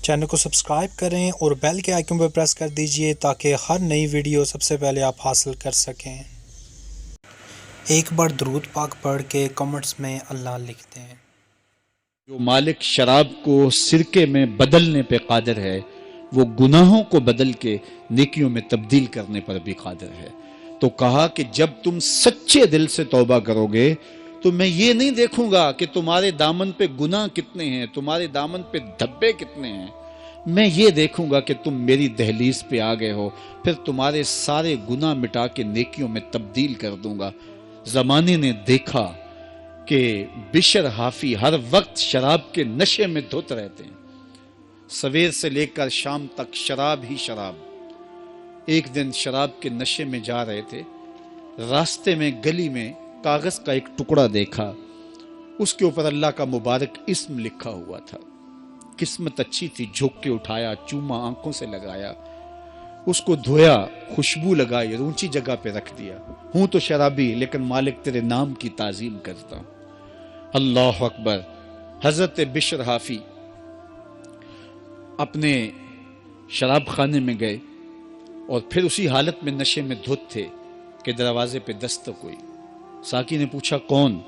Channel کو subscribe کریں اور بیل کے آئیکن پر پریس کر دیجئے تاکہ ہر نئی ویڈیو سب سے پہلے آپ حاصل کر سکیں۔ ایک بار درود پاک پڑھ کے کمنٹس میں اللہ لکھتے ہیں۔ جو مالک شراب کو سرکے میں بدلنے پہ قادر ہے وہ گناہوں کو بدل کے نیکیوں میں تبدیل کرنے پر بھی قادر ہے۔ تو کہا کہ جب تم سچے دل سے توبہ کرو گے تو میں یہ نہیں دیکھوں گا کہ تمہارے دامن پہ گناہ کتنے ہیں، تمہارے دامن پہ دھبے کتنے ہیں، میں یہ دیکھوں گا کہ تم میری دہلیز پہ آ گئے ہو، پھر تمہارے سارے گناہ مٹا کے نیکیوں میں تبدیل کر دوں گا۔ زمانے نے دیکھا کہ بشر حافی ہر وقت شراب کے نشے میں دھت رہتے ہیں، سویر سے لے کر شام تک شراب ہی شراب۔ ایک دن شراب کے نشے میں جا رہے تھے، راستے میں گلی میں کاغذ کا ایک ٹکڑا دیکھا، اس کے اوپر اللہ کا مبارک اسم لکھا ہوا تھا۔ قسمت اچھی تھی، جھک کے اٹھایا، چوما، آنکھوں سے لگایا، اس کو دھویا، خوشبو لگائی، اونچی جگہ پہ رکھ دیا۔ ہوں تو شرابی لیکن مالک تیرے نام کی تعظیم کرتا ہوں۔ اللہ اکبر۔ حضرت بشر حافی اپنے شراب خانے میں گئے اور پھر اسی حالت میں نشے میں دھت تھے کہ دروازے پہ دستک ہوئی۔ ساقی نے پوچھا کون؟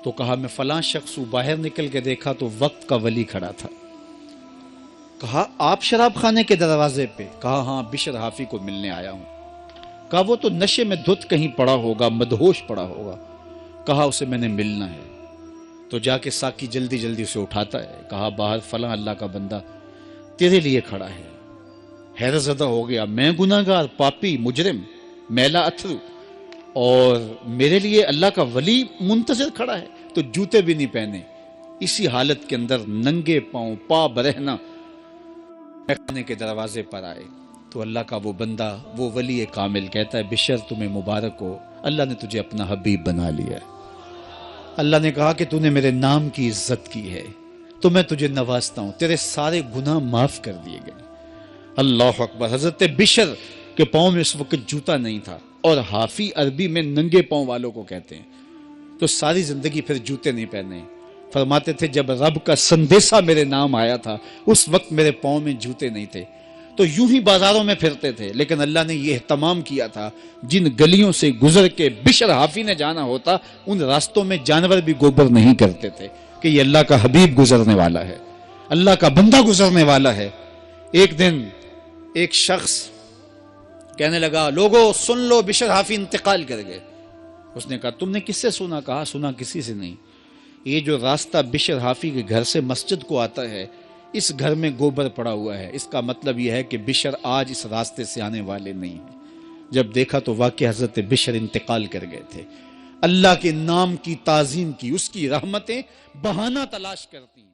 تو کہا میں فلاں شخص ہوں۔ باہر نکل کے دیکھا تو وقت کا ولی کھڑا تھا۔ کہا آپ شراب خانے کے دروازے پہ؟ کہا ہاں، بشر حافی کو ملنے آیا ہوں۔ کہا وہ تو نشے میں دھت کہیں پڑا ہوگا، مدہوش پڑا ہوگا۔ کہا اسے میں نے ملنا ہے۔ تو جا کے ساقی جلدی جلدی اسے اٹھاتا ہے۔ کہا باہر فلاں اللہ کا بندہ تیرے لیے کھڑا ہے۔ حیرت زدہ ہو گیا، میں گناہگار، پاپی، مجرم، میلا اتھرو، اور میرے لیے اللہ کا ولی منتظر کھڑا ہے؟ تو جوتے بھی نہیں پہنے، اسی حالت کے اندر ننگے پاؤں، پا برہنہ خانے کے دروازے پر آئے۔ تو اللہ کا وہ بندہ، وہ ولی کامل کہتا ہے بشر تمہیں مبارک ہو، اللہ نے تجھے اپنا حبیب بنا لیا ہے۔ اللہ نے کہا کہ تو نے میرے نام کی عزت کی ہے تو میں تجھے نوازتا ہوں، تیرے سارے گناہ معاف کر دیے گئے۔ اللہ اکبر۔ حضرت بشر کے پاؤں میں اس وقت جوتا نہیں تھا، اور حافی عربی میں ننگے پاؤں والوں کو کہتے ہیں، تو ساری زندگی پھر جوتے نہیں پہنے۔ فرماتے تھے جب رب کا سندیسہ میرے نام آیا تھا اس وقت میرے پاؤں میں جوتے نہیں تھے، تو یوں ہی بازاروں میں پھرتے تھے، لیکن اللہ نے یہ اہتمام کیا تھا جن گلیوں سے گزر کے بشر حافی نے جانا ہوتا ان راستوں میں جانور بھی گوبر نہیں کرتے تھے کہ یہ اللہ کا حبیب گزرنے والا ہے، اللہ کا بندہ گزرنے والا ہے۔ ایک دن ایک شخص کہنے لگا لوگو سن لو، بشر حافی انتقال کر گئے۔ اس نے کہا تم نے کس سے سنا؟ کہا سنا کسی سے نہیں، یہ جو راستہ بشر حافی کے گھر سے مسجد کو آتا ہے اس گھر میں گوبر پڑا ہوا ہے، اس کا مطلب یہ ہے کہ بشر آج اس راستے سے آنے والے نہیں ہیں۔ جب دیکھا تو واقعی حضرت بشر انتقال کر گئے تھے۔ اللہ کے نام کی تعظیم کی، اس کی رحمتیں بہانہ تلاش کرتی ہیں۔